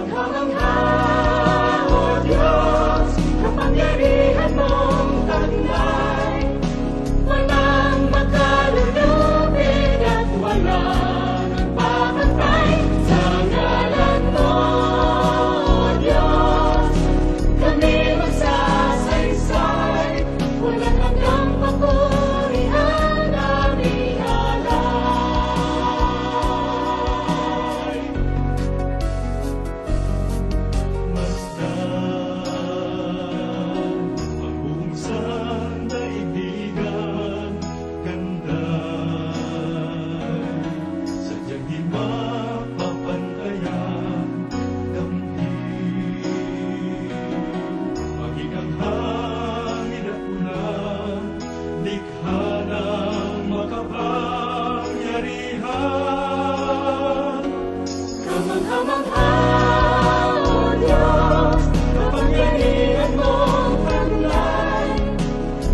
Kamangha-mangha, O Diyos, kapangyarihan mong taglay. Walang makalulupig at walang nagpapantay sa ngalan mo, O Diyos. Kami magsasaysay, walang hanggang papurihan aming alay. Masdan ang buong sandaigdigan, kanday, sadyang di mapapantayan, dampig, maging ang hangin at ulan, likha ng makapangyarihan. Kamangha-mangha, O Diyos, kapangyarihan mong taglay.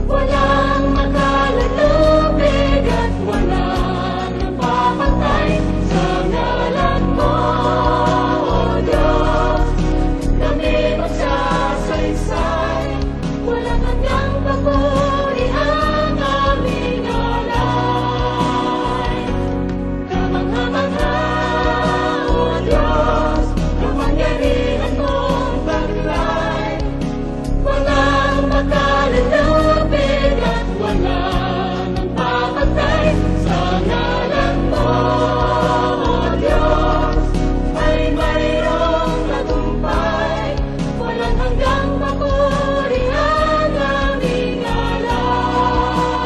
Walang makalulupig at walang nagpapantay sa ngalan mo, O Diyos. Kami magsasaysay, walang hanggang papurihan aming alay. Kamangha-mangha, O Diyos, kapangyarihan mong taglay. Walang makalulupig at walang nagpapantay sa ngalan mo, O Diyos. Ay mayroong tagumpay, walang hanggang papurihan aming alay.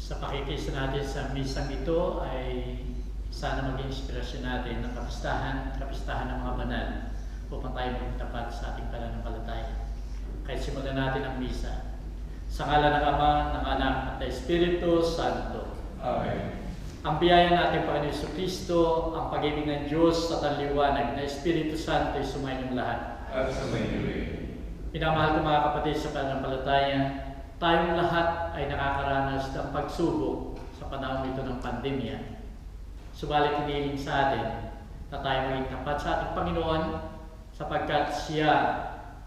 Sa pakikisa natin sa misang ito ay sana maging inspirasyon natin ng kapistahan ng mga banal upang tayo maging tapat sa ating pananampalataya. Kaya simulan natin ang misa. Sa ngalan ng Ama, ng Anak at ng Espiritu Santo. Amen. Ang biyaya natin Panginoon Jesucristo, ang pag-ibig ng Diyos at ang liwanag na Espiritu Santo ay sumayin lahat. At sa may rin. Minamahal ko mga kapatid sa pananampalataya, tayong lahat ay nakakaranas ng pagsubok sa panahon ito ng pandemya. Subalit hinihiling sa atin na tayo maging tapat sa ating Panginoon sapagkat Siya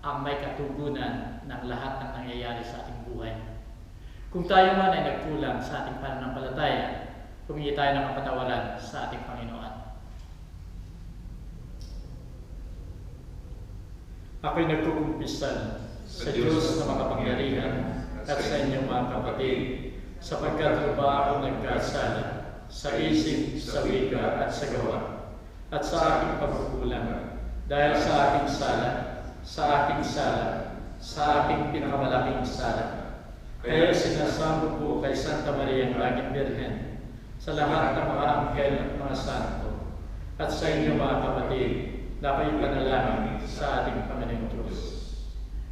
ang may katugunan ng lahat ng nangyayari sa ating buhay. Kung tayo man ay nagkulang sa ating pananampalataya, humingi tayo ng kapatawaran sa ating Panginoon. Ako'y nagkukumpisan sa Diyos na makapangyarihan at sa inyong mga kapatid, sapagkat lupa ako nagkasala sa isip, sa wika at sa gawa, at sa aking pagkukulang, dahil sa aking sala, sa aking pinakamalaking sala. Kaya sinasamo ko kay Santa Maria ang Laging Birhen, sa lahat ng mga anghel at mga santo, at sa inyong mga kapatid, na kayo panalangin sa ating Panginoong Diyos.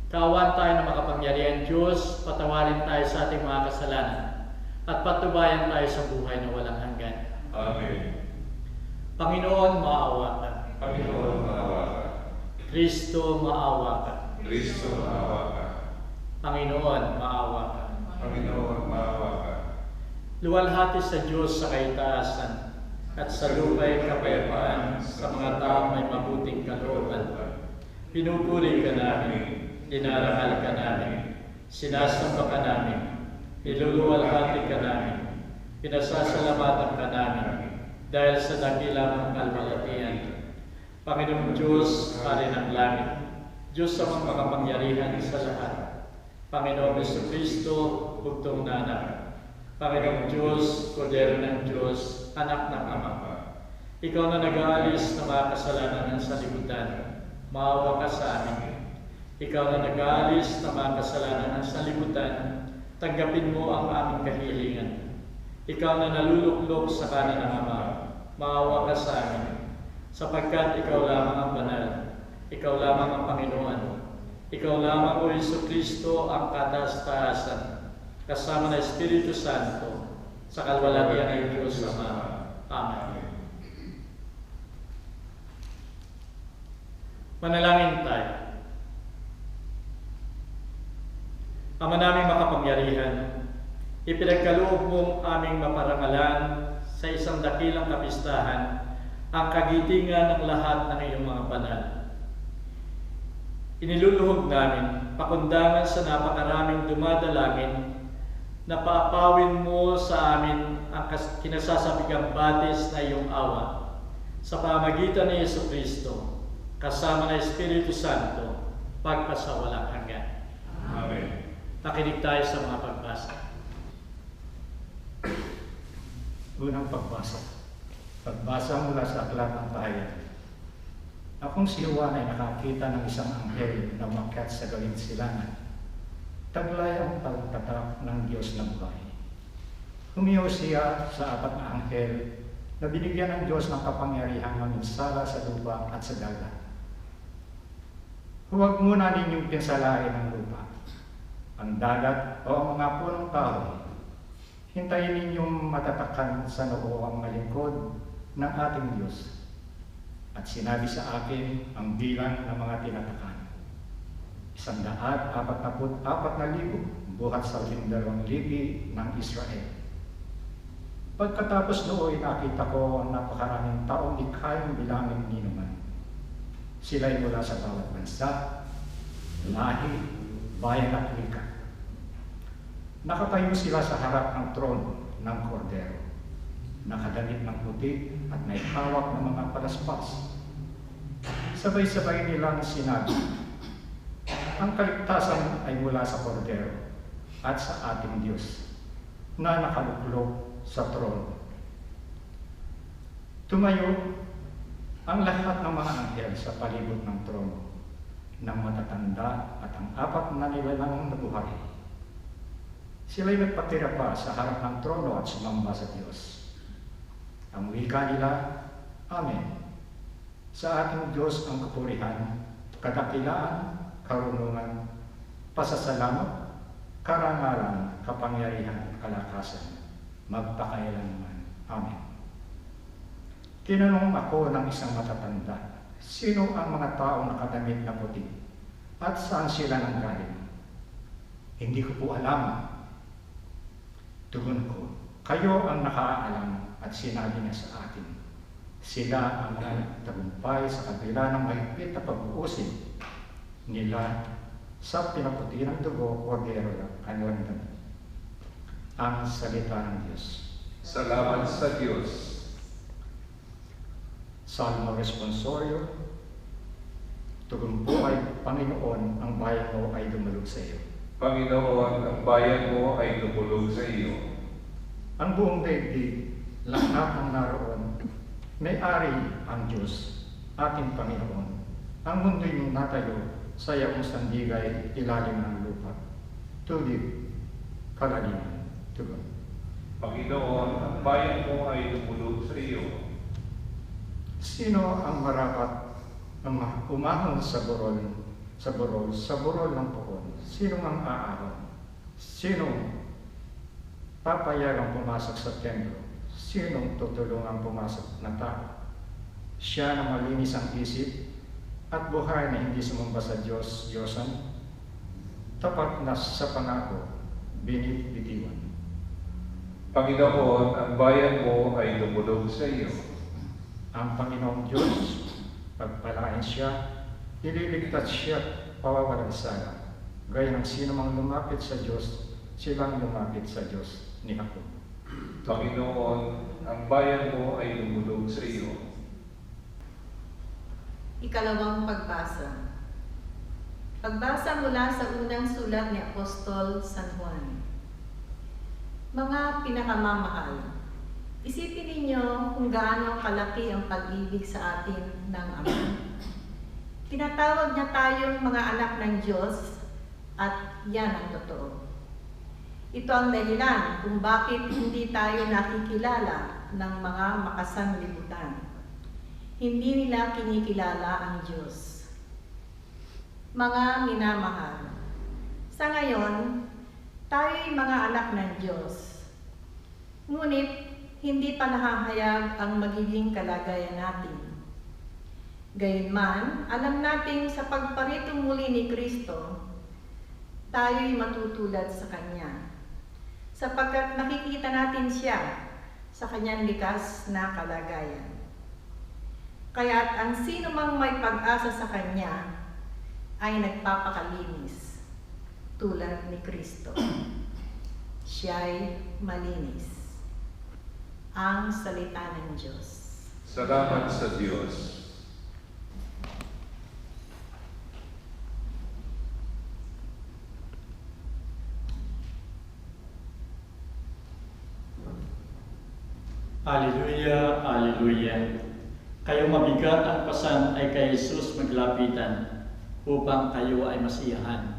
Kaawaan tayo ng makapangyarihan Diyos, patawarin tayo sa ating mga kasalanan, at patubayan tayo sa buhay na walang hanggan. Amen. Panginoon, maawa ka. Panginoon, maawa ka. Kristo, maawa ka. Kristo, maawa ka. Panginoon, maawa ka. Panginoon, maawa ka. Luwalhati sa Diyos sa kaitaasan, at sa lupa'y kapayapaan sa mga taong may mabuting kalooban. Pinupuri ka namin, dinarangal ka namin, sinasamba ka namin, niluluwalhati ka namin, pinasasalamatan ka namin, dahil sa dakilang kalwalhatian. Panginoong Diyos, Hari ng langit, Diyos sa mga makapangyarihan sa lahat, Panginoong Jesucristo, bugtong na anak, Panginoong Diyos, Kordero ng Diyos, Anak ng Ama. Ikaw na nag-aalis ng mga kasalanan ng sanlibutan, maawa ka sa amin. Ikaw na nag-aalis ng mga kasalanan ng sanlibutan, tanggapin mo ang aming kahilingan. Ikaw na naluluklok sa kanan ng Ama, maawa ka sa amin. Sapagkat ikaw lamang ang banal, ikaw lamang ang Panginoon, ikaw lamang o Jesucristo ang kataas-taasan, kasama ng Espiritu Santo, sa kalwalhatian ng Diyos Ama. Amen. Manalangin tayo. Ama naming makapangyarihan, ipinagkaloob mong aming maparangalan sa isang dakilang kapistahan ang kagitingan ng lahat ng iyong mga banal. Iniluluhog namin, pakundangan sa napakaraming dumadalangin, na paapawin mo sa amin ang kinasasabigang batis na iyong awa sa pamagitan ni Jesucristo, kasama ng Espiritu Santo, pagpasawalang hanggan. Amen. Nakinig tayo sa mga pagbasa. Unang pagbasa. Pagbasa mula sa Aklat ng Tahayan. Akong si Juan ay nakakita ng isang anghel na umakyat sa gawing silangan. Taglay ang pagtatak ng Diyos na buhay. Humiyaw siya sa apat na anghel na binigyan ng Diyos ng kapangyarihang maminsala sa lupa at sa dagat. Huwag muna ninyong pinsalain ang lupa, ang dagat o ang mga punong kahoy. Hintayin ninyong matatakan sa noo ang malingkod ng ating Diyos. At sinabi sa akin ang bilang ng mga tinatakan. 144,000 buhat sa 12,000 ng Israel. Pagkatapos nooy nakita ko ang napakaraming taong likhayang bilangin ni naman. Sila'y mula sa bawat bansa, lahi, bayan at wika. Nakatayo sila sa harap ng trono ng Kordero, nakadamit ng puti at may hawak ng mga palaspas. Sabay-sabay nilang sinabi, ang kaligtasan ay mula sa Kordero at sa ating Diyos na nakaluklok sa trono. Tumayo ang lahat ng mga anghel sa palibot ng trono, ng matatanda at ang apat na nilalang na buhay. Sila'y nagpatira pa sa harap ng trono at sumamba sa Diyos. Ang wika nila, Amen. Sa ating Diyos ang kapurihan, kadakilaan, karunungan, pasasalamat, karangalan, kapangyarihan, kalakasan, magpakailanman. Amen. Tinanong ako ng isang matatanda, sino ang mga taong nakadamit na puti at saan sila nanggaling? Hindi ko po alam. Tugon ko, kayo ang nakaalam at sinabi niya sa atin. Sila ang mga tagumpay sa kabila ng mahigpit na pag-uusig nila sa pinaputi ng dugo o bero ng kanilang damit. Ang salita ng Diyos. Salamat sa Diyos. Salmo Responsorio. Tugon po ay Panginoon, ang bayan mo ay dumalog sa iyo. Panginoon, ang bayan mo ay lumulog sa iyo. Ang buong daigdig, lahat ng naroon, may-ari ang Diyos, ating Panginoon. Ang mundo'y natayo sa iyong sandigay, ilalim ng lupa. Tubig, kalaliman, tugon. Panginoon, ang bayan mo ay lumulog sa iyo. Sino ang marapat na umahon sa burol ng puon? Sino ang aahon? Sino papayagang pumasok sa templo? Sinong tutulungang pumasok na tao? Siya na malinis ang isip at buhay na hindi sumamba sa Diyos-Diyosan, tapat na sa pangako, binibitiwan. Panginoon, ang bayan mo ay lumulog sa iyo. Ang Panginoong Diyos, pagpalain siya, ililigtas siya pawawalang sala. Gaya ng sino mang lumapit sa Diyos, silang lumapit sa Diyos ni Jacob. Panginoon, ang bayan mo ay lumulog sa iyo. Ikalawang pagbasa. Pagbasa mula sa unang sulat ni Apostol San Juan. Mga pinakamamahal, isipin ninyo kung gaano kalaki ang pag-ibig sa atin ng Ama. Tinatawag niya tayong mga anak ng Diyos at yan ang totoo. Ito ang dahilan kung bakit hindi tayo nakikilala ng mga makasanglibutan. Hindi nila kinikilala ang Diyos. Mga minamahal, sa ngayon, tayo'y mga anak ng Diyos. Ngunit hindi pa nahahayag ang magiging kalagayan natin. Gayunman, alam nating sa pagparitong muli ni Kristo, tayo'y matutulad sa Kanya, sapagkat nakikita natin siya sa Kanyang likas na kalagayan. Kaya't ang sino mang may pag-asa sa Kanya ay nagpapakalinis tulad ni Kristo. Siya'y malinis. Ang salita ng Diyos. Salamat sa Diyos. Hallelujah, Hallelujah. Kayo mabigat ang pasan ay kay Jesus maglapitan upang kayo ay masiyahan.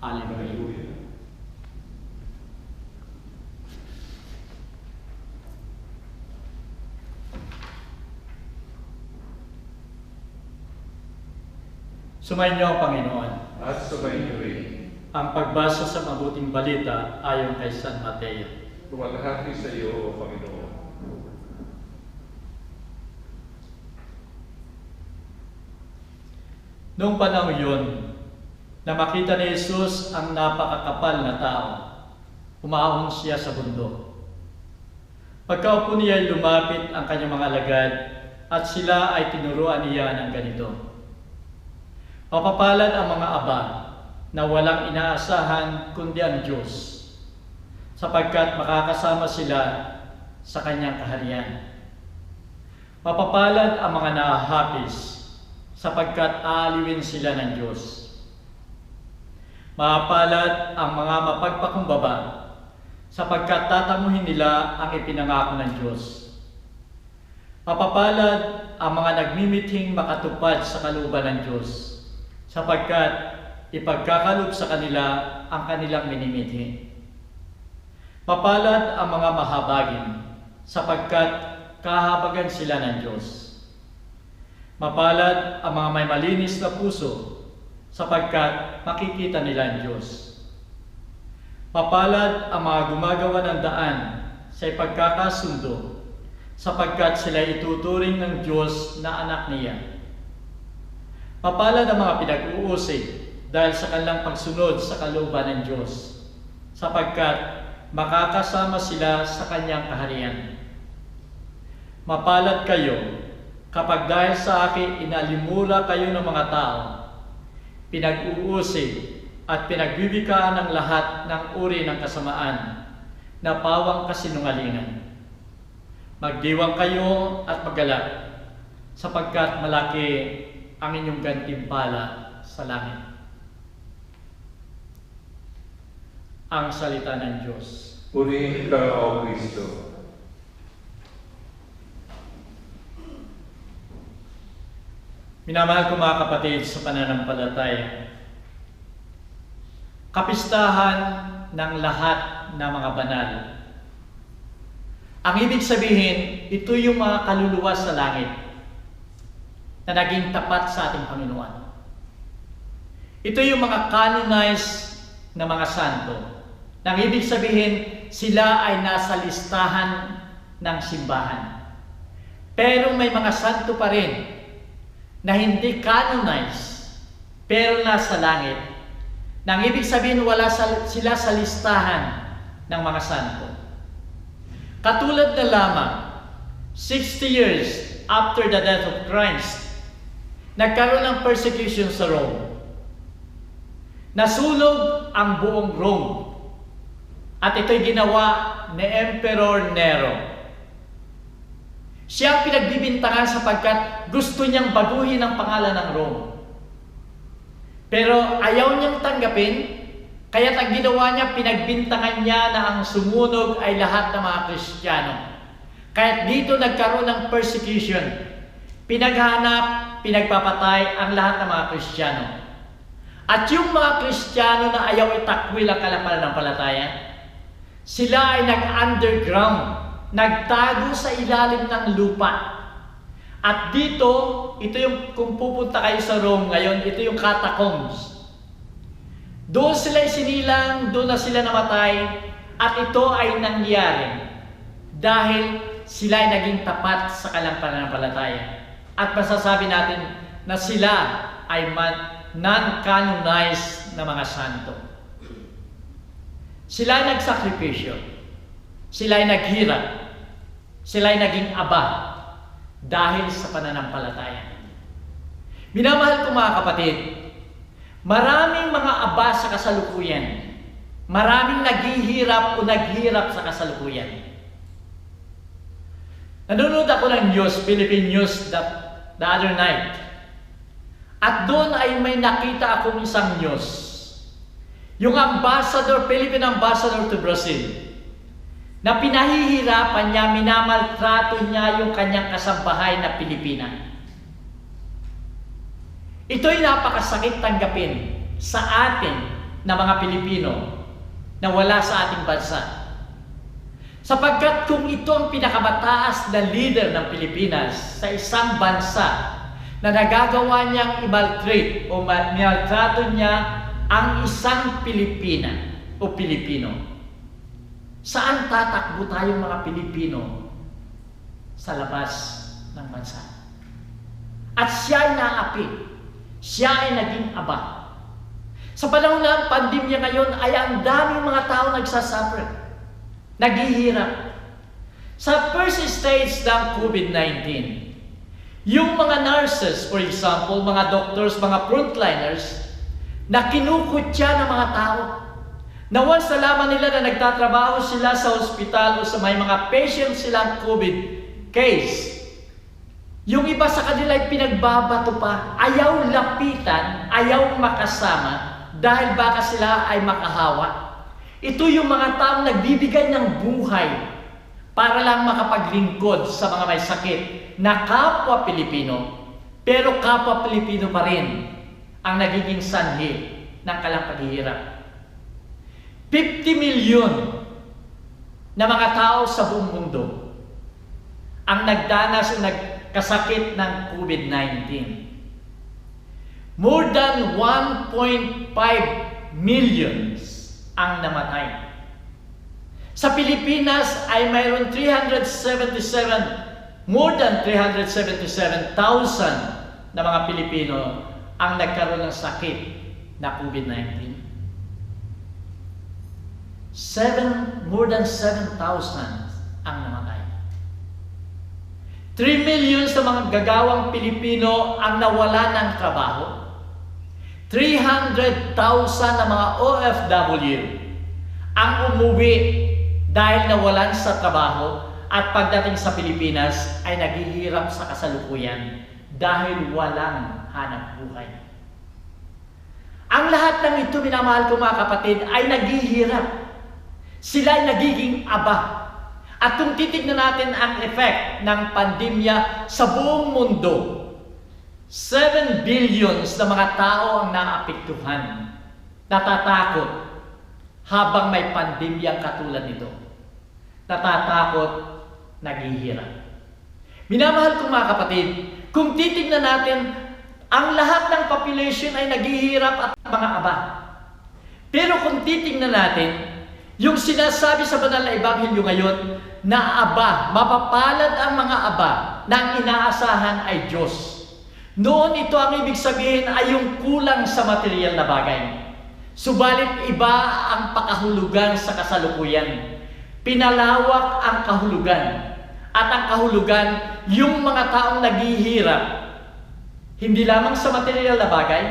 Hallelujah. Sumayin niyo ang Panginoon. At sumayin niyo rin. Ang pagbasa sa mabuting balita ayon kay San Mateo. Luwalhati sa iyo, O Panginoon. Noong panahon yun, na makita ni Jesus ang napakakapal na tao, umahon siya sa bundok. Pagkaupo niya ay lumapit ang kanyang mga alagad at sila ay tinuruan niya ng ganito. Mapapalad ang mga aba na walang inaasahan kundi ang Diyos, sapagkat makakasama sila sa kanyang kaharian. Mapapalad ang mga nahahapis, sapagkat aaliwin sila ng Diyos. Mapapalad ang mga mapagpakumbaba, sapagkat tatamuhin nila ang ipinangako ng Diyos. Mapapalad ang mga nagmimithing makatupad sa kalooban ng Diyos, sapagkat ipagkakalob sa kanila ang kanilang minimithi. Mapalad ang mga mahabagin, sapagkat kahabagan sila ng Diyos. Mapalad ang mga may malinis na puso, sapagkat makikita nila ang Diyos. Mapalad ang mga gumagawa ng daan sa ipagkakasundo, sapagkat sila ituturing ng Diyos na anak niya. Mapalad ang mga pinag-uusig dahil sa kanilang pagsunod sa kalooban ng Diyos, sapagkat makakasama sila sa kanyang kaharian. Mapalad kayo kapag dahil sa akin inalimura kayo ng mga tao, pinag-uusig at pinagbibikaan ng lahat ng uri ng kasamaan na pawang kasinungalingan. Magdiwang kayo at maggalak, sapagkat malaki ang inyong gantimpala sa langit. Ang salita ng Diyos. Purihin ka, O Kristo. Minamahal ko mga kapatid sa pananampalataya, kapistahan ng lahat ng mga banal. Ang ibig sabihin, ito yung mga kaluluwa sa langit na naging tapat sa ating Panginoon. Ito yung mga canonized na mga santo. Nang ibig sabihin, sila ay nasa listahan ng simbahan. Pero may mga santo pa rin na hindi canonized, pero nasa langit. Nang ibig sabihin, wala sila sa listahan ng mga santo. Katulad na lamang, 60 years after the death of Christ, nagkaroon ng persecution sa Rome. Nasulog ang buong Rome. At ito'y ginawa ni Emperor Nero. Siya ang pinagbibintangan sapagkat gusto niyang baguhin ang pangalan ng Rome. Pero ayaw niyang tanggapin, kaya't ang ginawa niya, pinagbintangan niya na ang sumunog ay lahat ng mga Kristiyano. Kaya't dito nagkaroon ng persecution. Pinaghanap, pinagpapatay ang lahat ng mga Kristiyano. At yung mga Kristiyano na ayaw itakwil ang kapanampalataya, sila ay nag-underground, nagtago sa ilalim ng lupa. At dito, ito yung, kung pupunta kayo sa Rome ngayon, ito yung catacombs. Doon sila sinilang, doon na sila namatay, at ito ay nangyari dahil sila ay naging tapat sa kanilang pananampalataya. At masasabi natin na sila ay non-canonized na mga santo. Sila ay nagsakripisyo. Sila ay naghirap. Sila ay naging aba dahil sa pananampalataya. Minamahal ko mga kapatid, maraming mga aba sa kasalukuyan. Maraming naghihirap o naghirap sa kasalukuyan. Nanonood ako ng news, Philippine news the other night. At doon ay may nakita akong isang news. Yung ambassador, Philippine ambassador to Brazil, na pinahihirapan niya, minamaltrato niya yung kanyang kasambahay na Pilipina. Ito'y napakasakit tanggapin sa atin na mga Pilipino na wala sa ating bansa. Sapagkat kung ito ang pinakamataas na leader ng Pilipinas sa isang bansa na nagagawa niyang i-maltreat o maltrato niya ang isang Pilipina o Pilipino, saan tatakbo tayong mga Pilipino sa labas ng bansa? At siya ay naapi, siya ay naging aba. Sa panahon ng pandemya ngayon ay ang daming mga tao nagsasuffer, naghihirap. Sa first stage ng COVID-19, yung mga nurses, for example, mga doctors, mga frontliners, na kinukutya ng mga tao, na once nalaman nila na nagtatrabaho sila sa ospital o sa may mga patients silang COVID case, yung iba sa kanila ay pinagbabato pa, ayaw lapitan, ayaw makasama, dahil baka sila ay makahawa. Ito yung mga taong nagbibigay ng buhay para lang makapaglingkod sa mga may sakit na kapwa Pilipino, pero kapwa Pilipino pa rin ang nagiging sanhi ng kanilang paghihirap. 50 milyon na mga tao sa buong mundo ang nagdanas o nagkasakit ng COVID-19. More than 1.5 millions ang namatay. Sa Pilipinas ay mayroon more than 377,000 na mga Pilipino ang nagkaroon ng sakit na COVID-19. More than 7,000 ang namatay. 3 million sa mga gagawang Pilipino ang nawala ng trabaho. 300,000 na mga OFW ang umuwi dahil nawalan sa trabaho at pagdating sa Pilipinas ay naghihirap sa kasalukuyan dahil walang hanap buhay. Ang lahat ng ito, minamahal ko mga kapatid, ay naghihirap. Sila ay nagiging aba. At kung titignan natin ang effect ng pandemya sa buong mundo, 7 billions na mga tao ang naapektuhan, natatakot habang may pandemya katulad nito. Natatakot, naghihirap. Minamahal ko mga kapatid, kung titignan natin, ang lahat ng population ay naghihirap at mga aba. Pero kung titignan natin, yung sinasabi sa banal na ebanghelyo ngayon, na aba, mapapalad ang mga aba na ang inaasahan ay Diyos. Noon ito ang ibig sabihin ay yung kulang sa material na bagay. Subalit iba ang pakahulugan sa kasalukuyan. Pinalawak ang kahulugan. At ang kahulugan, yung mga taong naghihirap, hindi lamang sa material na bagay,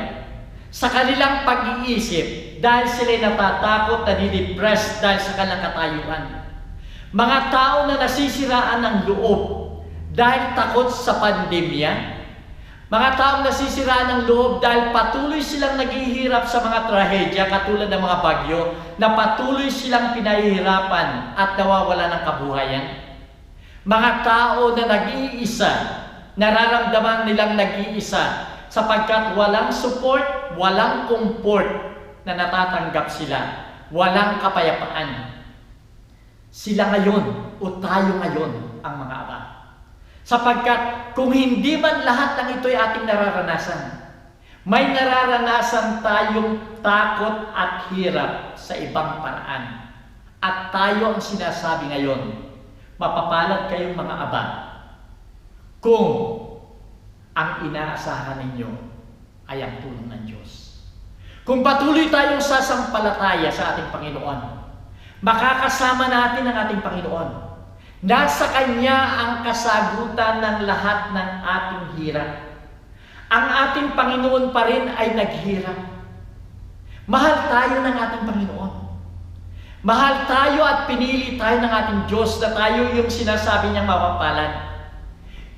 sa kanilang pag-iisip, dahil sila'y natatakot, nadidepressed dahil sa kanilang katayuan. Mga tao na nasisiraan ng loob dahil takot sa pandemya, mga taong nasisiraan ng loob dahil patuloy silang naghihirap sa mga trahedya katulad ng mga bagyo na patuloy silang pinahihirapan at nawawala ng kabuhayan. Mga tao na nag-iisa, nararamdaman nilang nag-iisa sapagkat walang support, walang comfort na natatanggap sila, walang kapayapaan. Sila ngayon o tayo ngayon ang mga aba. Sapagkat kung hindi man lahat ng ito'y ating nararanasan, may nararanasan tayong takot at hirap sa ibang paraan. At tayo ang sinasabi ngayon, Mapapalad kayong mga aba kung ang inaasahan ninyo ay ang tulong ng Diyos. Kung patuloy tayong sasampalataya sa ating Panginoon, makakasama natin ang ating Panginoon. Nasa Kanya ang kasagutan ng lahat ng ating hirap. Ang ating Panginoon pa rin ay naghirap. Mahal tayo ng ating Panginoon. Mahal tayo at pinili tayo ng ating Diyos na tayo yung sinasabi niyang mapapalad.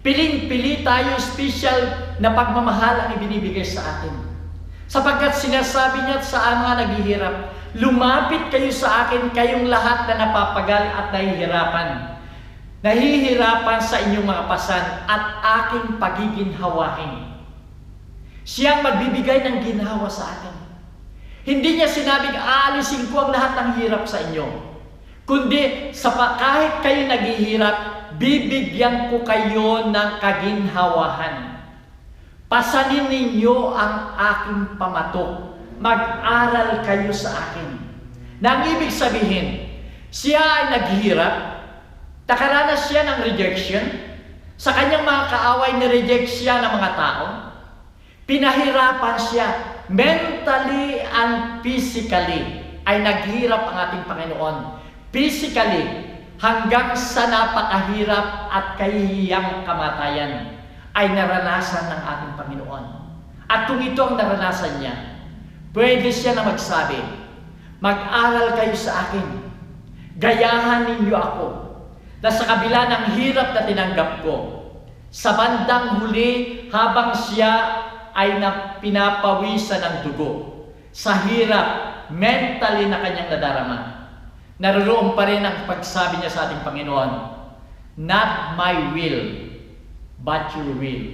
Piling-pili tayo, special na pagmamahal ang ibinibigay sa atin. Sapagkat sinasabi niya sa mga naghihirap, lumapit kayo sa akin, kayong lahat na napapagal at nahihirapan. Nahihirapan sa inyong mga pasan at aking pagiginhawahin. Siyang magbibigay ng ginhawa sa atin. Hindi niya sinabing aalisin ko ang lahat ng hirap sa inyo. Kundi kahit kayo naghihirap, bibigyan ko kayo ng kaginhawahan. Pasanin ninyo ang aking pamatok. Mag-aral kayo sa akin. Nang ibig sabihin, siya ay naghihirap, nakaranas siya ng rejection, sa kanyang mga kaaway ni-reject siya ng mga tao, pinahirapan siya, mentally and physically, ay naghirap ang ating Panginoon. Physically, hanggang sa napakahirap at kahihiyang kamatayan, ay naranasan ng ating Panginoon. At kung ito ang naranasan niya, pwede siya na magsabi, mag-aral kayo sa akin, gayahan ninyo ako, na sa kabila ng hirap na tinanggap ko, sa bandang huli habang siya ay pinapawisan ng dugo, sa hirap, mentally na kanyang nadarama, naroon pa rin ang pagsabi niya sa ating Panginoon, not my will, but your will.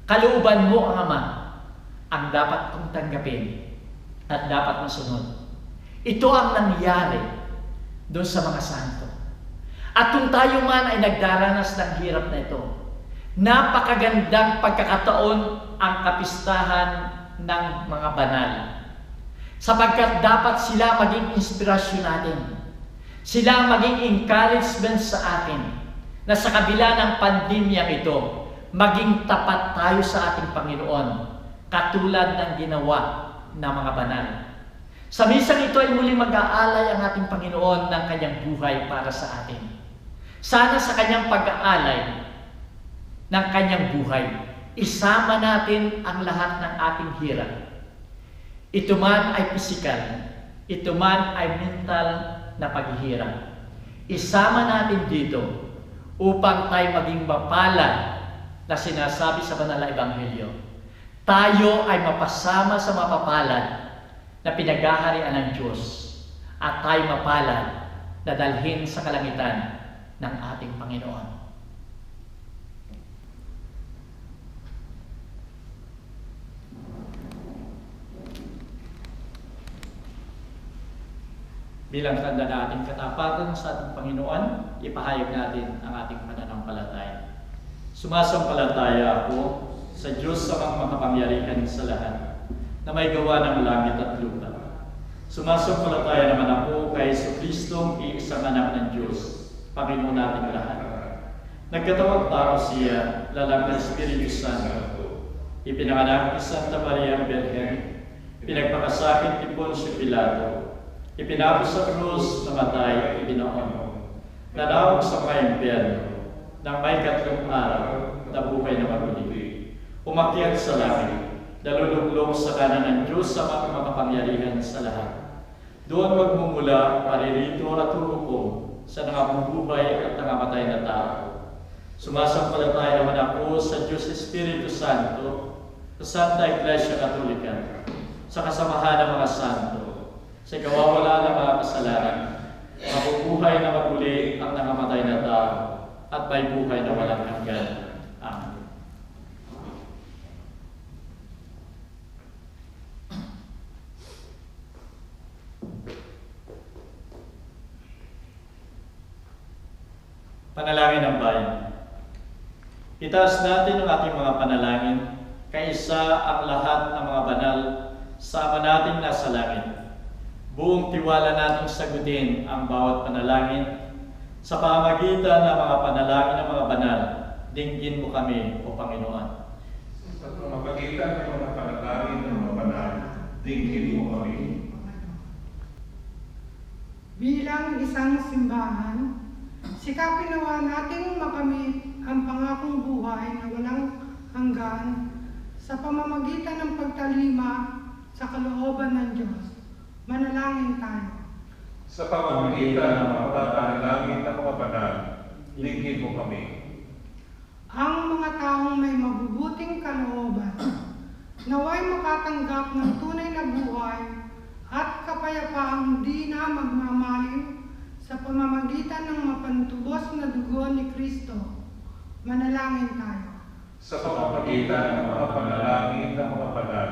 Kalooban mo ang Ama, ang dapat kong tanggapin at dapat masunod. Ito ang nangyari doon sa mga santo. At kung tayo man ay nagdaranas ng hirap na ito, napakagandang pagkakataon ang kapistahan ng mga banal. Sapagkat dapat sila maging inspirasyon natin. Sila maging encouragement sa atin na sa kabila ng pandemyang ito, maging tapat tayo sa ating Panginoon katulad ng ginawa ng mga banal. Sa misang ito ay muli mag-aalay ang ating Panginoon ng kanyang buhay para sa atin. Sana sa kanyang pag-aalay ng kanyang buhay, isama natin ang lahat ng ating hirap. Ito man ay pisikal, ito man ay mental na paghihirap. Isama natin dito upang tayo maging mapalad na sinasabi sa banal na Ebanghelyo. Tayo ay mapasama sa mapapalad na pinaghaharian ng Diyos at tayo mapalad na dalhin sa kalangitan ng ating Panginoon. Bilang tanda na ating katapatan sa ating Panginoon, ipahayag natin ang ating pananampalataya. Sumasampalataya ako sa Diyos sa mga makapangyarihan sa lahat, na may gawa ng langit at lupa. Sumasampalataya naman ako kay Jesucristong iisang anak ng Diyos, Panginoon nating lahat. Nagkatawang tao siya, lalang ng Espiritu Santo. Ipinanganak ni Santa Maria Virgen, pinagpakasakit ni Poncio Pilato, ipinapos sa krus, namatay, ibinaon. Nanawag sa mga impyerno, nang may 3 araw, nabuhay na maguli. Umakyat sa langit, naluluglong sa kanan ng Diyos sa mga makapangyarihan sa lahat. Doon magmumula, paririto at hukom sa nangabubuhay at nangamatay na tao. Sumasampalataya naman ako sa Diyos Espiritu Santo, sa Santa Iglesia Katolika, sa kasamahan ng mga santo, sa kawawala ng mga kasalanan, mabubuhay na maguli ang nangamatay na tao, at may buhay na walang hanggan. Amen. Panalangin ng bayan. Itaas natin ang ating mga panalangin, kaisa ang lahat ng mga banal sa Ama nating nasa langit. Buong tiwala nating sagutin ang bawat panalangin Sa pamagitan ng mga panalangin ng mga banal, dinggin mo kami, O Panginoon. Sa pamamagitan ng mga panalangin ng mga banal, dinggin mo kami. Bilang isang simbahan, sikapin nawa nating makamit ang pangakong buhay na walang hanggan sa pamamagitan ng pagtalima sa kalooban ng Diyos. Manalangin tayo. Sa pamamagitan ng mga panalangin ng mga banal, dinggin mo kami. Ang mga taong may mabubuting kalooban, naway makatanggap ng tunay na buhay at kapayapaang di na magmamaliw sa pamamagitan ng mapantubos na dugo ni Kristo. Manalangin tayo. Sa pamamagitan ng mga panalangin ng mga banal,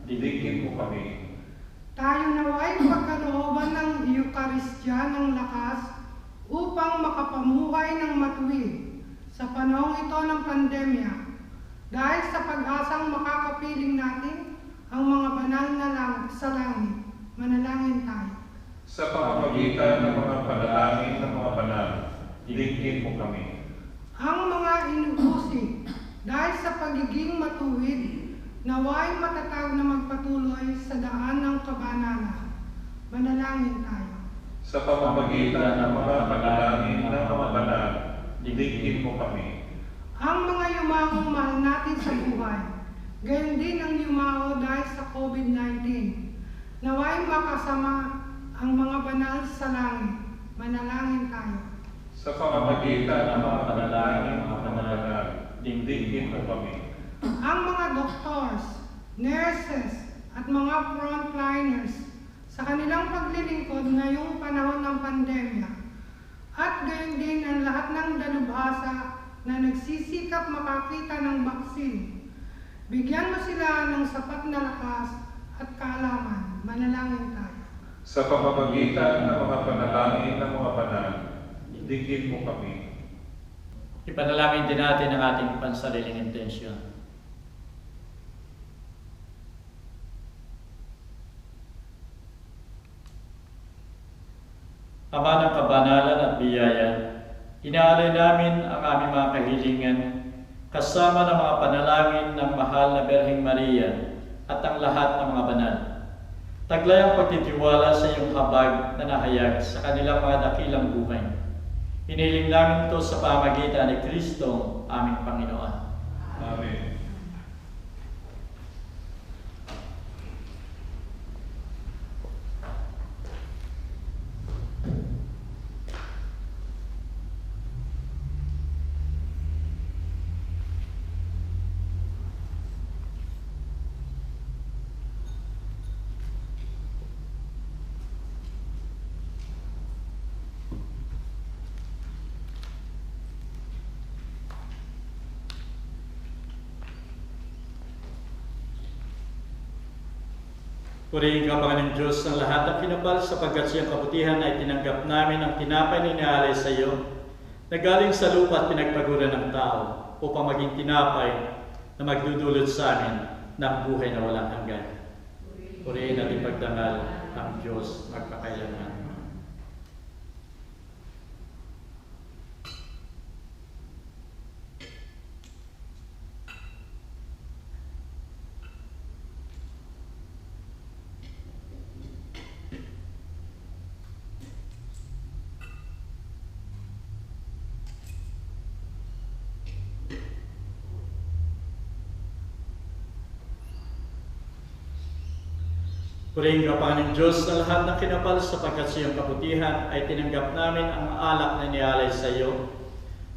dinggin mo kami. Tayo naway pagkalooban ng Eukaristya ng lakas upang makapamuhay ng matuwid sa panahong ito ng pandemya dahil sa pag-asang makakapiling natin ang mga banal na sa langit. Manalangin tayo. Sa pamamagitan ng mga panalangin ng mga banal, dinggin mo kami. Ang mga inuusig dahil sa pagiging matuwid, naway matatag na magpatuloy sa daan ng kabanalan. Manalangin tayo. Sa pamamagitan ng mga panalangin ng mga banal, dinggin mo kami. Ang mga yumangong mahal natin sa buhay, gayon din ang yumaho dahil sa COVID-19. Naway makasama ang mga banal sa langit. Manalangin tayo. Sa pamamagitan ng mga panalangin ng mga banal, dinggin mo kami. Ang mga doctors, nurses, at mga frontliners sa kanilang paglilingkod ngayong panahon ng pandemya. At gayon din ang lahat ng dalubhasa na nagsisikap makakita ng baksin. Bigyan mo sila ng sapat na lakas at kaalaman. Manalangin tayo. Sa pamamagitan ng mga panalangin ng mga banal, dinggin mo kami. Ipanalangin din natin ang ating pansariling intensyon. Ama ng kabanalan at biyaya, inaalay namin ang aming mga kahilingan kasama ng mga panalangin ng mahal na Berheng Maria at ang lahat ng mga banal. Taglay ang pagtitiwala sa iyong habag na nahayag sa kanilang mga dakilang buhay. Hiniling namin ito sa pamagitan ni Kristo, aming Panginoon. Amen. Purihin ka, Panginoon Diyos, ng lahat ng pinapal sapagkat siyang kabutihan ay tinanggap namin ang tinapay na inaalay sa iyo na galing sa lupa at pinagpaguran ng tao upang maging tinapay na magdudulot sa amin ng buhay na walang hanggan. Purihin at ipagdangal ang Diyos magpakailanman. Purihin ka, Panginoon Diyos, na lahat ng kinapal sapagkat sa iyong kabutihan ay tinanggap namin ang alak na nialay sa iyo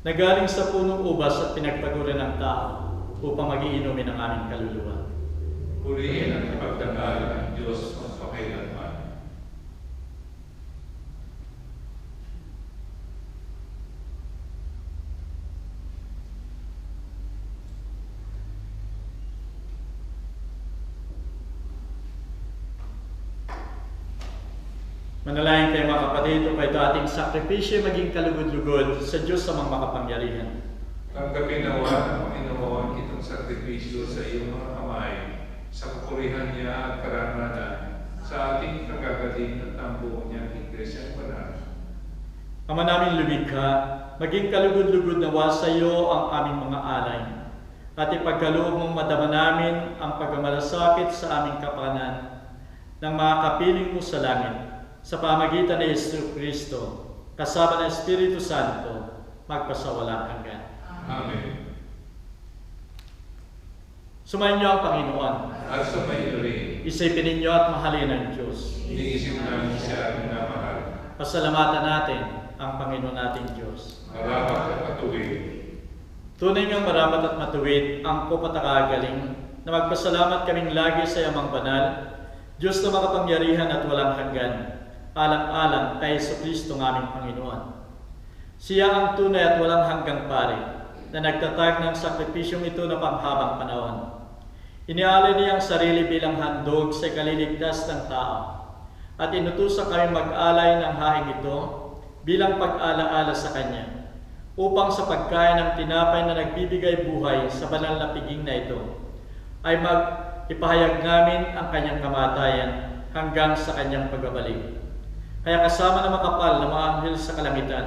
na galing sa punong ubas at pinagpaguran ng tao upang magiinumin ang aming kaluluwa. Purihin at ipagdangal ang Diyos magpakailanman. Manalangin kayo mga kapatid upang ito ating sakripisyo maging kalugod-lugod sa Diyos sa mga makapangyarihan. Tanggapin nawa ng Panginoon itong sakripisyo sa iyong mga kamay sa kapurihan niya at karangalan sa ating kagagaling at tambuhan niya Iglesia Banal. Ama naming lumikha, maging kalugod-lugod nawa sa iyo ang aming mga alay, at ipagkaloob mong madama namin ang pagmamalasakit sa aming kapakanan ng mga kapiling mo sa langit, sa pamagitan ni Yesu Kristo, kasama ng Espiritu Santo, magpasawalang hanggan. Amen. Sumayin niyo ang Panginoon. At sa may rin, Isipin ninyo at mahalin ang Diyos. iniisip namin siya ang minamahal. Pasalamatan natin ang Panginoon nating Diyos. Marapat at matuwid. Tunay ngang marapat at matuwid ang kupatagagaling na magpasalamat kaming lagi sa iyamang banal, Diyos na makapangyarihan at walang hanggan, alang-alang kay Jesucristo ng aming Panginoon. Siya ang tunay at walang hanggang pari na nagtatag ng sakripisyong ito na panghabang panahon. Inialay niya ang sarili bilang handog sa kaliligtas ng tao at inutusan kami mag-alay ng haing ito bilang pag-alaala sa Kanya upang sa pagkain ng tinapay na nagbibigay buhay sa banal na piging na ito ay ipahayag namin ang Kanyang kamatayan hanggang sa Kanyang pagbabalik. Kaya kasama na makapal na mga anghel sa kalangitan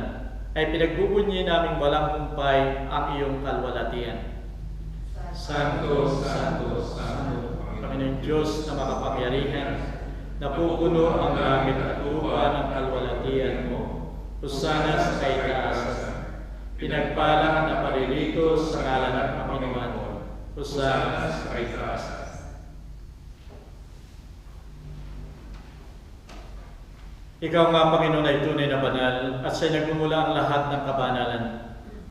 ay pinagbubunyi naming walang humpay ang iyong kalwalatian. Santo, Santo, Santo, Panginoon Diyos na makapangyarihan, napupuno ang langit at lupa ng kalwalatian mo. Hosana sa kaitaasan. Pinagpala na paririto sa ngalan ng Panginoon. Hosana sa kaitaasan. Ikaw nga, Panginoon, ay tunay na banal at sa'yo nagmumula ang lahat ng kabanalan.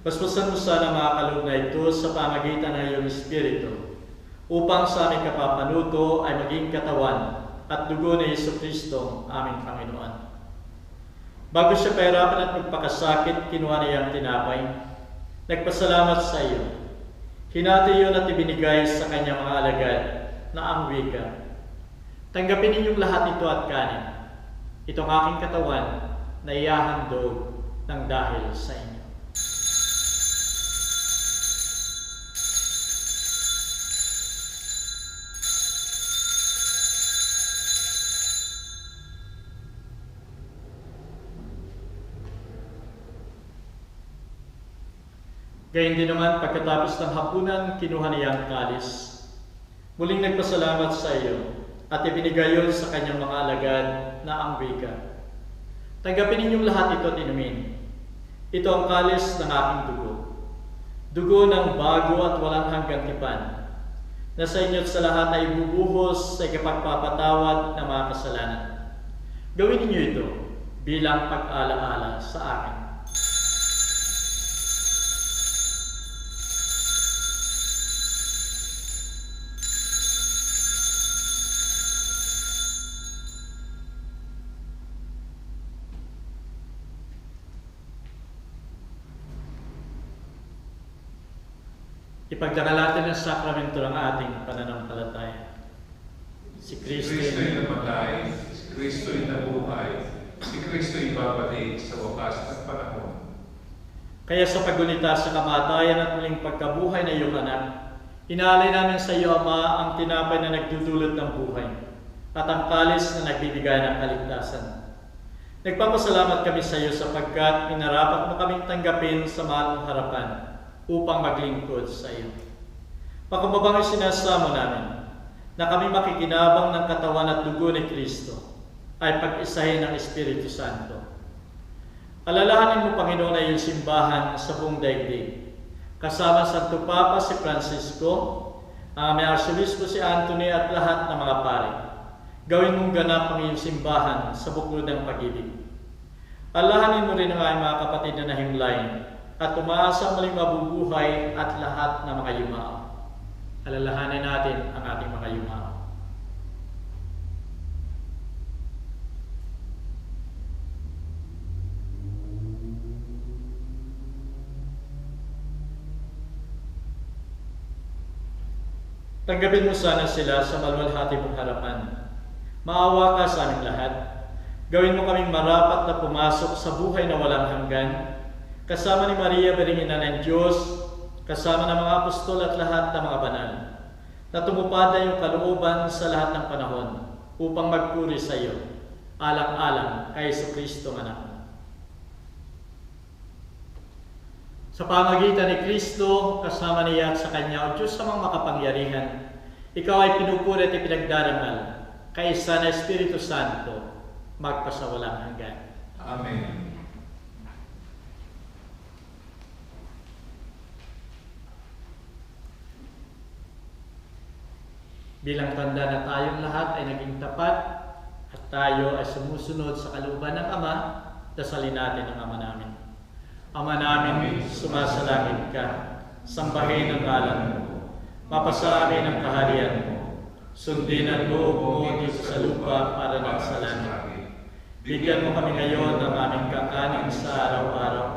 Paspasan mo sana mga kaloob na ito sa pamagitan ng iyong Espiritu upang sa aming kapapanuto ay maging katawan at dugo ni Jesucristo, aming Panginoon. Bago siya pahirapan at magpakasakit, kinuha niya ang tinapay. Nagpasalamat sa iyo. Hinati iyon at ibinigay sa kanyang mga alagad na ang wika. Tanggapin ninyong lahat ito at kanin. Itong aking katawan na ihahandog ng dahil sa inyo. Gayun din naman, pagkatapos ng hapunan, kinuha niya ang kalis. Muling nagpasalamat sa iyo at ibinigay yun sa kanyang mga alagad na ang wika. Tanggapin ninyong lahat ito at inumin. Ito ang kalis ng aking dugo. Dugo ng bago at walang hanggang tipan, na sa inyo at sa lahat ay ibubuhos sa ikapagpapatawad ng mga kasalanan. Gawin ninyo ito bilang pag-alaala sa akin. Ipagdakal natin ang sakramento ng ating pananampalataya. Si Kristo Kristo'y namatay, si Kristo'y nabuhay, si Kristo'y babalik sa wakas ng panahon. Kaya sa paggunita sa kamatayan at muling pagkabuhay na iyong anak, inaalay namin sa iyo, Ama, ang tinapay na nagdudulot ng buhay at ang kalis na nagbibigay ng kaligtasan. Nagpapasalamat kami sa iyo sapagkat minarapat mo kaming tanggapin sa mahal mong harapan upang maglingkod sa iyo. Pakumbabang sinasamo namin na kami makikinabang ng katawan at dugo ni Kristo ay pag-isahin ng Espiritu Santo. Alalahanin mo, Panginoon, ay iyong simbahan sa buong daigdig, kasama Santo Papa si Francisco, ang may Arsobispo si Anthony at lahat ng mga pari. Gawin mong ganap ang iyong simbahan sa buklod ng pag-ibig. Alalahanin mo rin ang aming mga kapatid na nahimlay at umaasang muling mabubuhay at lahat ng mga yumao. Alalahanin natin ang ating mga yumao. Tanggapin mo sana sila sa maluwalhati mong harapan. Maawa ka sa aming lahat. Gawin mo kaming marapat na pumasok sa buhay na walang hanggan, kasama ni Maria, Birhina ng Diyos, kasama ng mga apostol at lahat ng mga banal, na tumupad na iyong kalooban sa lahat ng panahon upang magpuri sa iyo, alang-alang kay Jesucristo anak mo. Sa pamagitan ni Kristo, kasama niya at sa Kanya, o Diyos sa mga makapangyarihan, Ikaw ay pinupuri at ipinagdarangal, kaisa na Espiritu Santo, magpasawalang hanggan. Amen. Bilang tanda na tayong lahat ay naging tapat at tayo ay sumusunod sa kalooban ng Ama, dasalin natin ang Ama namin. Ama namin, sumasalangit ka, sambahin ang ngalan mo, mapasamin ang kaharian mo, sundin ang loob mo dito sa lupa para ng sa langit. Bigyan mo kami ngayon ng aming kakanin sa araw-araw,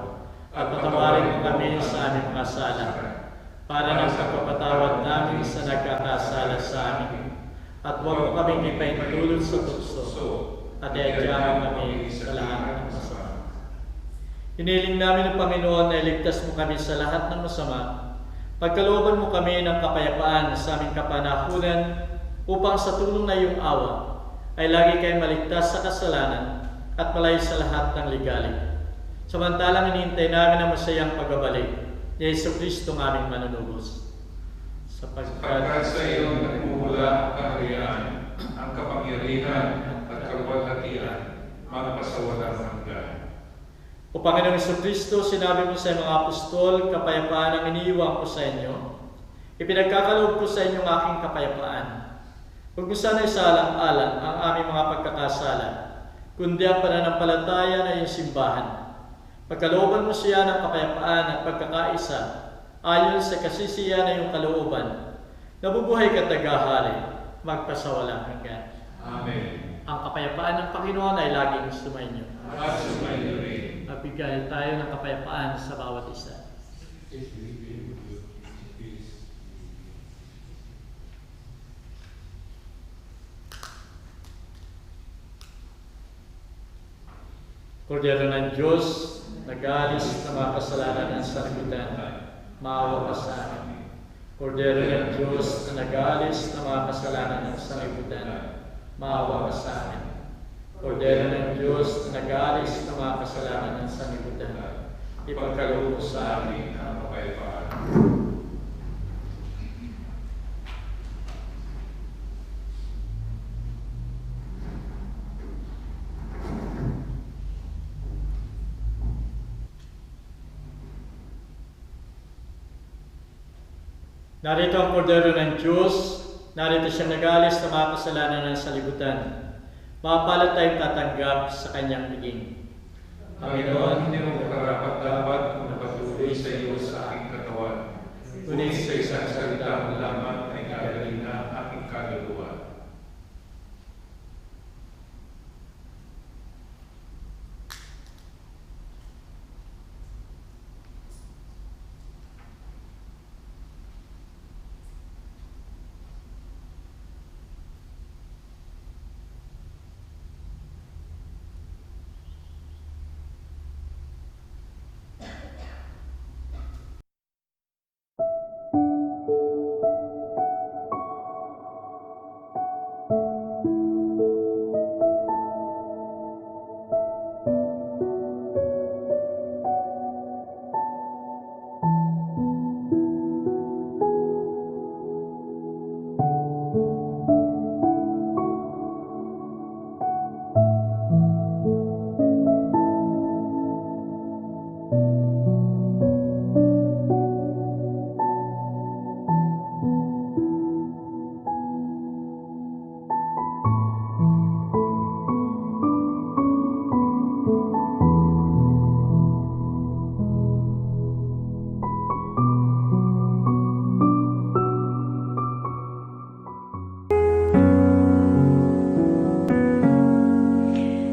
at patawarin mo kami sa aming mga sala, para ng pagpapatawad namin sa nagkakasala sa amin. At huwag mo kaming ipaintulot sa tukso, at iadya mo kami sa lahat ng masama. Hiniling namin ng Panginoon na iligtas mo kami sa lahat ng masama. Pagkalooban mo kami ng kapayapaan sa aming kapanahunan, upang sa tulong na iyong awa, ay lagi kayong maligtas sa kasalanan at malayo sa lahat ng ligalig. Samantalang hinihintay namin ang masayang pagbabalik ni Jesucristo ng aming manunubos. Sapagkat sa iyo nagmumula ang kaharian, ang kapangyarihan at kaluwalhatian, magpasawalang hanggan. O Panginoong Jesucristo, sinabi mo sa mga apostol, kapayapaan ang iniiwan ko sa inyo. Ipinagkakaloob ko sa inyo ang aking kapayapaan. Huwag mo sana isalang-alang ang aming mga pagkakasala, kundi ang pananampalataya na iyong simbahan. Pagkalooban mo siya ng kapayapaan at pagkakaisa, ayon sa kasisiyan na iyong kalooban, nabubuhay ka tagahari, magpasawalang hanggan. Amen. Ang kapayapaan ng Panginoon ay laging sumainyo. At sumainyo rin. Magbigay tayo ng kapayapaan sa bawat isa. Kordero ng Diyos, nag-aalis ng mga kasalanan ng sanlibutan, maawa ka sa amin. Kordero ng Diyos na nag-aalis ng mga kasalanan ng sanlibutan, maawa ka sa amin. Kordero ng Diyos na nag-aalis ng mga kasalanan ng sanlibutan, ipagkaloob mo sa amin ang kapayapaan. Narito ang kordero ng Diyos, narito siyang nag-aalis ng mga kasalanan ng sanlibutan. Mapalad tayong tatanggap sa kanyang piging. Panginoon, hindi mo karapat-dapat kung napatuloy sa iyo sa aking katawan. Ngunit sa isang salita mo lamang ay gagaling na aking kaluluwa.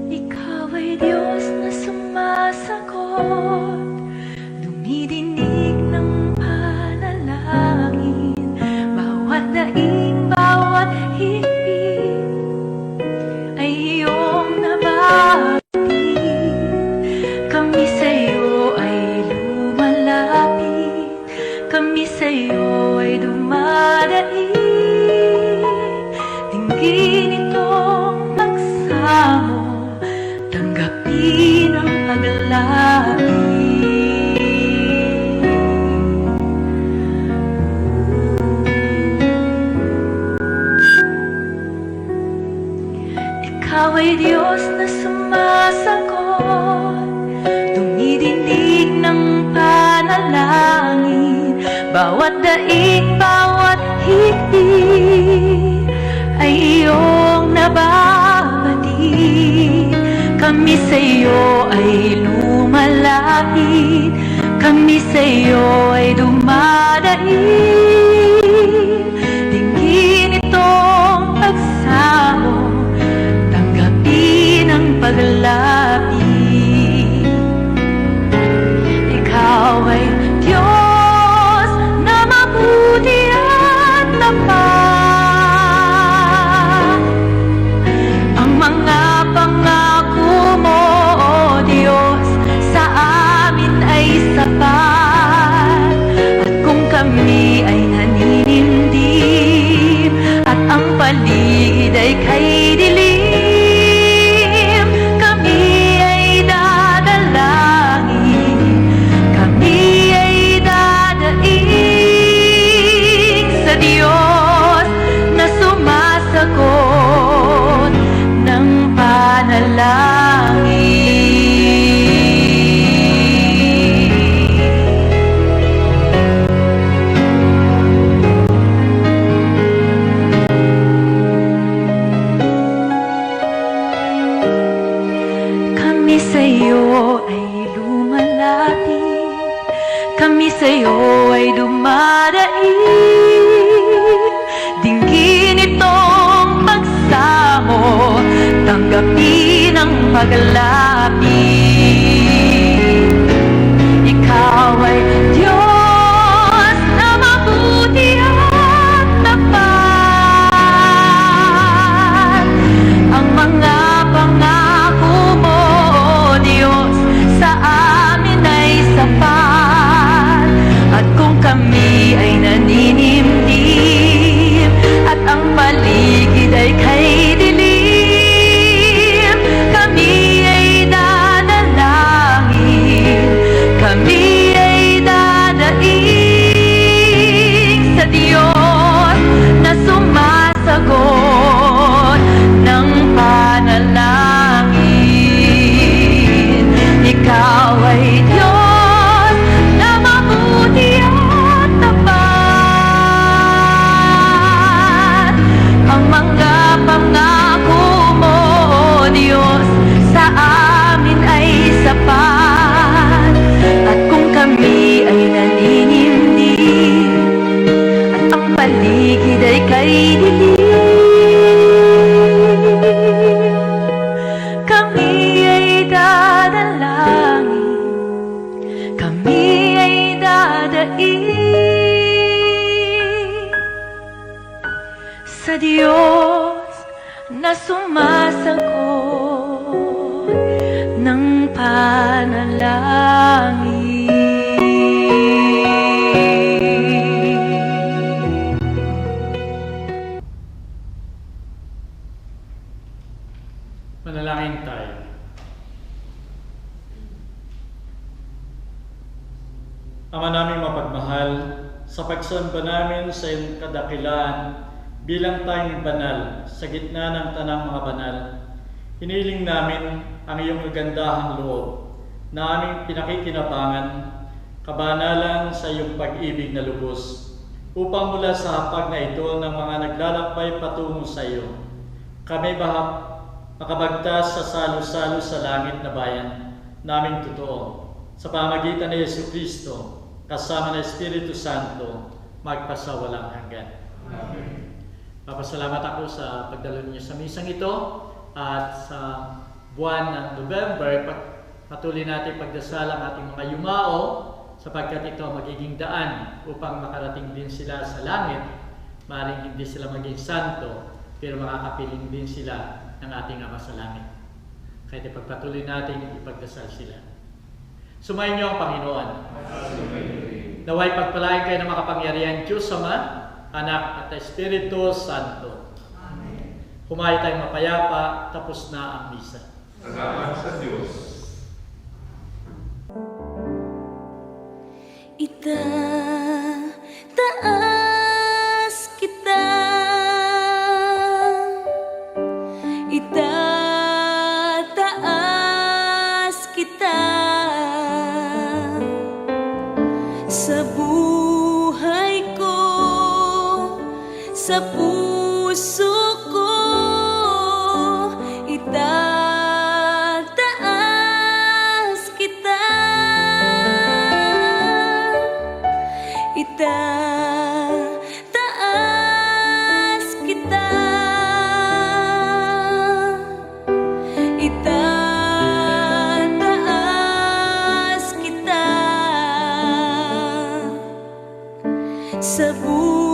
Ikaw ay Diyos na sumasagot, dumidinig ng panalangin, bawat daing, bawat higpit ay iyong nababit. Kami sa iyo ay lumalapit, kami sa iyo ay dumadaig. Dinggin itong pagsamo, tanggapin ang paglabi. ay Diyos na sumasagot, dumidinig ng panalangin. Bawat daig, bawat higpit ay iyong nababalik. Kami sa iyo ay lumalapit, kami sa iyo ay dumadaig. Dinggin itong pagsamo, tanggapin ang paglapit. Ikaw ay Diyos na mabuti at tapat. Ang mga pangako mo, O Diyos, sa amin ay sapat. At kung kami ay naninimdim at ang paligid ay kay dilim, kami ay dadalangin, kami ay dadaig sa Diyos na sumasagot ng panalangin. Kami sa iyo ay lumalapit, kami sa iyo ay dumadaig. Dinggin itong pagsamo, tanggapin ang paglapit. Ikaw ay Diyos na mabuti at tapat. Ang mga pangako mo, O Diyos, sa amin ay sapat. At kung kami ay naninimdim at ang paligid ay kay dilim, kami ay dadalangin, kami ay dadaig sa Diyos na sumasagot ng panalangin. Ikaw ay Diyos na mabuti at tapat. Ang mga pangako mo, O Diyos, sa amin ay sapat. At kung kami ay naninimdim at ang paligid ay kay dilim, kami ay dadalangin, kami ay dadaig sa Diyos na sumasagot ng panalangin. Manalangin tayo. Ama naming mapagmahal, sa pagsamba namin sa iyong kadakilaan bilang tayong banal sa gitna ng tanang mga banal, hiniling namin ang iyong kagandahang loob na aming pinakikinabangan, kabanalan sa iyong pag-ibig na lubos, upang mula sa hapag na ito ng mga naglalakbay patungo sa iyo, kami makabagtas sa salo-salo sa langit na bayan naming totoo, sa pamagitan ni Yesu Kristo, kasama ng Espiritu Santo, magpasawalang hanggan. Amen. Papasalamat ako sa pagdalo niyo sa misang ito at sa buwan ng November, patuloy natin pagdasal ang ating mga yumao sapagkat ito magiging daan upang makarating din sila sa langit. Maaaring hindi sila maging santo, pero makakapiling din sila ng ating Ama sa langit. Kaya ipagpatuloy natin ipagdasal sila. Sumayin niyo ang Panginoon. Naway pagpalain kayo ng makapangyarihan Diyos Ama, Anak at Espiritu Santo. Amen. Humayo tayong mapayapa, tapos na ang misa. Salamat sa Diyos. Itataas kita, sa puso ko, itataas kita, itataas kita, itataas kita sa buhay